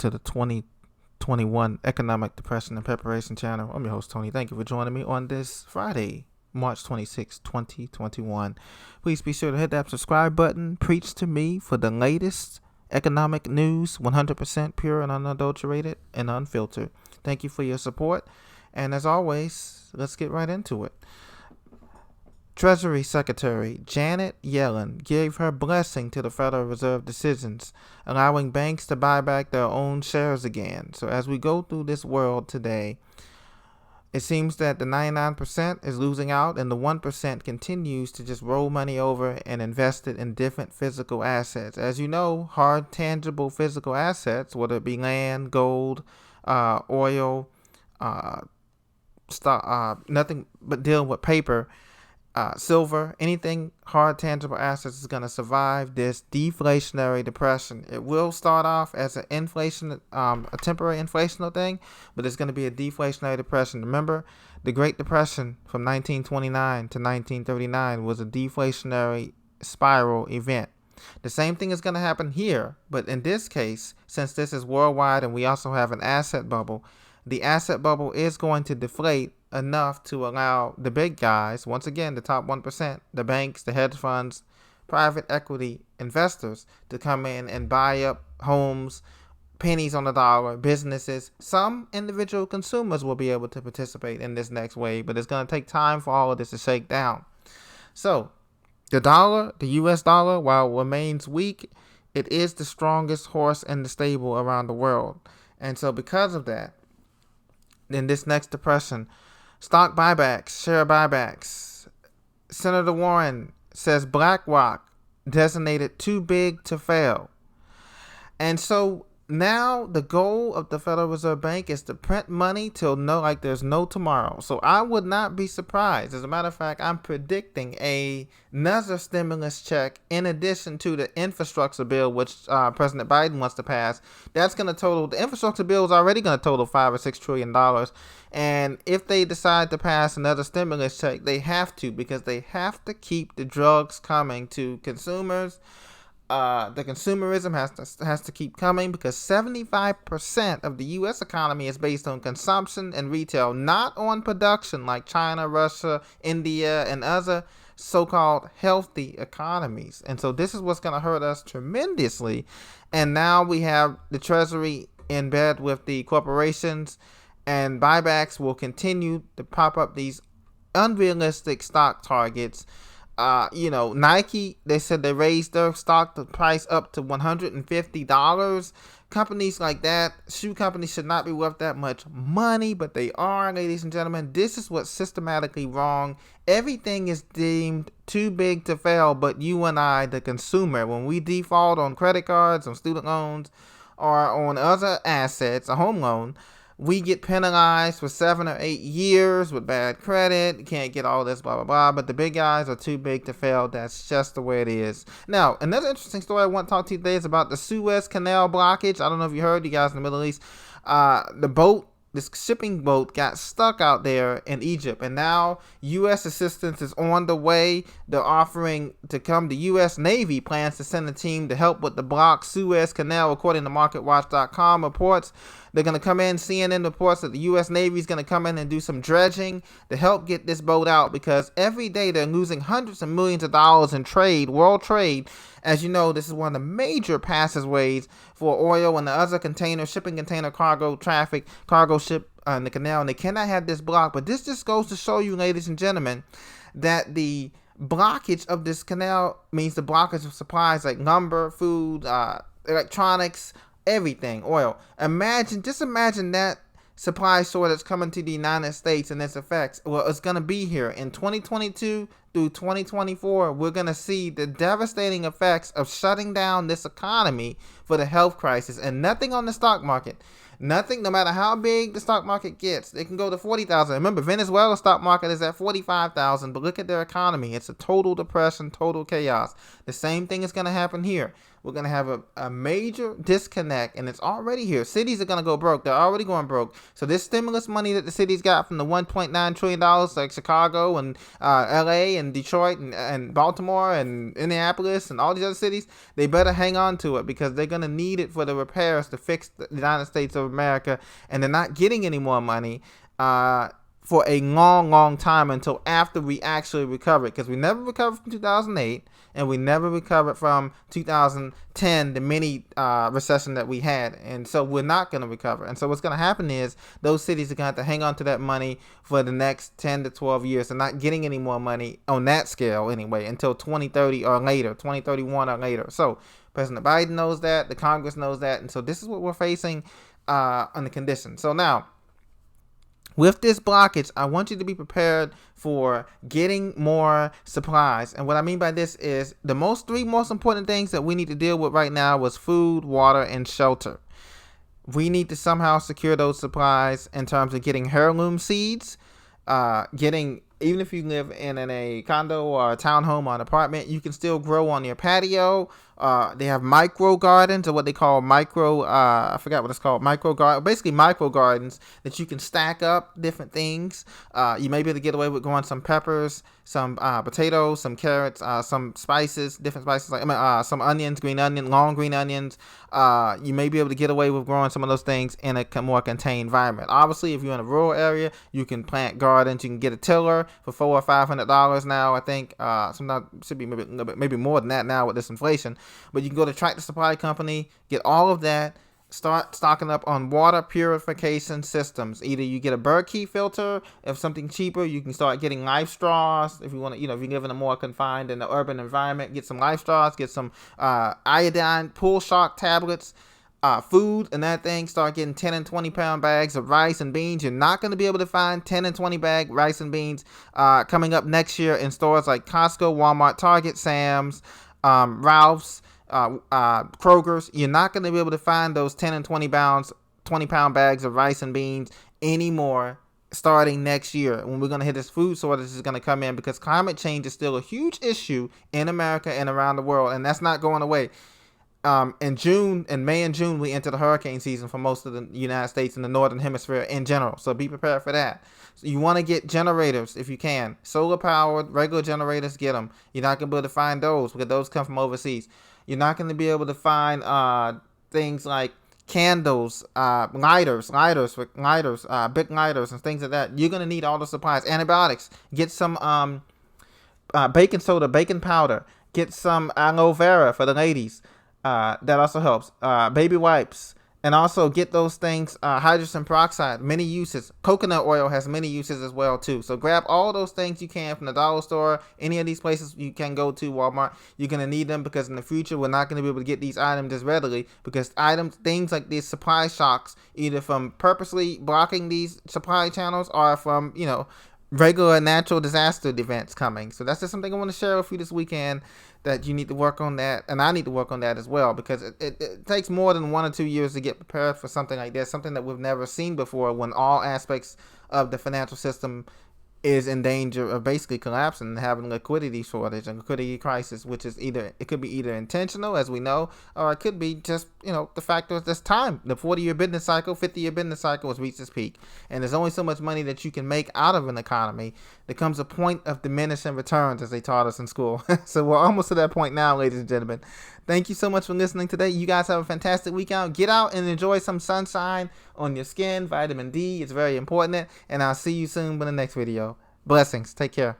to the 2021 Economic Depression and Preparation Channel. I'm your host, Tony. Thank you for joining me on this Friday, March 26, 2021. Please be sure to hit that subscribe button. Preach to me for the latest economic news, 100% pure and unadulterated and unfiltered. Thank you for your support. And as always, let's get right into it. Treasury Secretary Janet Yellen gave her blessing to the Federal Reserve decisions, allowing banks to buy back their own shares again. So as we go through this world today, it seems that the 99% is losing out and the 1% continues to just roll money over and invest it in different physical assets. As you know, hard, tangible physical assets, whether it be land, gold, oil, stock, nothing but dealing with paper, silver, anything hard, tangible assets is going to survive this deflationary depression. It will start off as an inflation, a temporary inflational thing, but it's going to be a deflationary depression. Remember, the Great Depression from 1929 to 1939 was a deflationary spiral event. The same thing is going to happen here, but in this case, since this is worldwide and we also have an asset bubble, the asset bubble is going to deflate enough to allow the big guys, once again, the top 1%, the banks, the hedge funds, private equity investors, to come in and buy up homes, pennies on the dollar, businesses. Some individual consumers will be able to participate in this next wave, but it's going to take time for all of this to shake down. So the dollar, the US dollar, while it remains weak, it is the strongest horse in the stable around the world. And so because of that, in this next depression, stock buybacks, share buybacks. Senator Warren says BlackRock designated too big to fail. And so now the goal of the Federal Reserve Bank is to print money till there's no tomorrow. So I would not be surprised. As a matter of fact, I'm predicting another stimulus check in addition to the infrastructure bill, which President Biden wants to pass. That's going to total, the infrastructure bill is already going to total $5 or $6 trillion. And if they decide to pass another stimulus check, they have to, because they have to keep the drugs coming to consumers. The consumerism has to keep coming, because 75% of the U.S. economy is based on consumption and retail, not on production like China, Russia, India, and other so-called healthy economies. And so this is what's going to hurt us tremendously. And now we have the Treasury in bed with the corporations, and buybacks will continue to pop up these unrealistic stock targets. Nike, they said they raised their stock price up to $150. Companies like that, shoe companies, should not be worth that much money, but they are, ladies and gentlemen. This is what's systematically wrong. Everything is deemed too big to fail, but you and I, the consumer, when we default on credit cards, on student loans, or on other assets, a home loan, we get penalized for 7 or 8 years with bad credit. You can't get all this, blah, blah, blah. But the big guys are too big to fail. That's just the way it is. Now, another interesting story I want to talk to you today is about the Suez Canal blockage. I don't know if you heard, you guys in the Middle East. This shipping boat got stuck out there in Egypt, and now U.S. assistance is on the way. They're offering to come. The U.S. Navy plans to send a team to help with the blocked Suez Canal, according to MarketWatch.com reports. They're going to come in. CNN reports that the U.S. Navy is going to come in and do some dredging to help get this boat out, because every day they're losing hundreds of millions of dollars in trade, world trade. As you know, this is one of the major passageways for oil and the other shipping container cargo traffic, cargo ship in the canal, and they cannot have this blocked. But this just goes to show you, ladies and gentlemen, that the blockage of this canal means the blockage of supplies like lumber, food, electronics, everything, oil. Imagine that supply shortage coming to the United States and its effects. Well, it's going to be here in 2022 through 2024. We're going to see the devastating effects of shutting down this economy for the health crisis, and nothing on the stock market. Nothing, no matter how big the stock market gets. It can go to 40,000. Remember, Venezuela's stock market is at 45,000, but look at their economy. It's a total depression, total chaos. The same thing is going to happen here. We're going to have a major disconnect, and it's already here. Cities are going to go broke. They're already going broke. So this stimulus money that the cities got from the $1.9 trillion, like Chicago and LA and Detroit and Baltimore and Indianapolis and all these other cities, they better hang on to it because they're going to need it for the repairs to fix the United States of America, and they're not getting any more money for a long, long time until after we actually recover, because we never recovered from 2008 and we never recovered from 2010, the mini recession that we had. And so we're not going to recover. And so what's going to happen is those cities are going to have to hang on to that money for the next 10 to 12 years. They're not getting any more money on that scale anyway until 2030 or later, 2031 or later. So President Biden knows that. The Congress knows that. And so this is what we're facing on the condition. So now, with this blockage, I want you to be prepared for getting more supplies. And what I mean by this is the three most important things that we need to deal with right now was food, water, and shelter. We need to somehow secure those supplies in terms of getting heirloom seeds, even if you live in a condo or a townhome or an apartment, you can still grow on your patio. They have micro gardens, or what they call I forgot what it's called, basically micro gardens that you can stack up different things. You may be able to get away with growing some peppers, some potatoes, some carrots, some spices, different spices, some onions, long green onions. You may be able to get away with growing some of those things in a more contained environment. Obviously, if you're in a rural area, you can plant gardens. You can get a tiller for $400 or $500 now. I think sometimes it should be maybe more than that now with this inflation. But you can go to Tractor Supply Company, get all of that, start stocking up on water purification systems. Either you get a bird key filter, if something cheaper, you can start getting life straws. If you want to, if you live in a more confined in the urban environment, get some life straws, get some iodine pool shock tablets. Food and that thing, start getting 10 and 20 pound bags of rice and beans. You're not going to be able to find 10 and 20 bag rice and beans coming up next year in stores like Costco, Walmart, Target, Sam's, Ralph's, Kroger's. You're not going to be able to find those 10 and 20 pound bags of rice and beans anymore starting next year, when we're going to hit this food shortage is going to come in, because climate change is still a huge issue in America and around the world, and that's not going away. In May and June, we enter the hurricane season for most of the United States and the Northern Hemisphere in general. So be prepared for that. So you want to get generators if you can. Solar powered, regular generators, get them. You're not going to be able to find those because those come from overseas. You're not going to be able to find things like candles, lighters, big lighters and things like that. You're going to need all the supplies. Antibiotics. Get some baking soda, baking powder. Get some aloe vera for the ladies. That also helps. Baby wipes. And also get those things, hydrogen peroxide, many uses. Coconut oil has many uses as well too. So grab all those things you can from the dollar store, any of these places you can go to, Walmart. You're going to need them because in the future we're not going to be able to get these items as readily, because things like these supply shocks, either from purposely blocking these supply channels or from, regular natural disaster events coming. So that's just something I want to share with you this weekend, that you need to work on that, and I need to work on that as well, because it takes more than 1 or 2 years to get prepared for something like this, something that we've never seen before, when all aspects of the financial system is in danger of basically collapsing and having liquidity shortage and liquidity crisis, which is it could be either intentional, as we know, or it could be just, the factor of this time. The 40-year business cycle, 50-year business cycle has reached its peak. And there's only so much money that you can make out of an economy. There comes a point of diminishing returns, as they taught us in school. So we're almost to that point now, ladies and gentlemen. Thank you so much for listening today. You guys have a fantastic week out. Get out and enjoy some sunshine on your skin. Vitamin D is very important. And I'll see you soon in the next video. Blessings. Take care.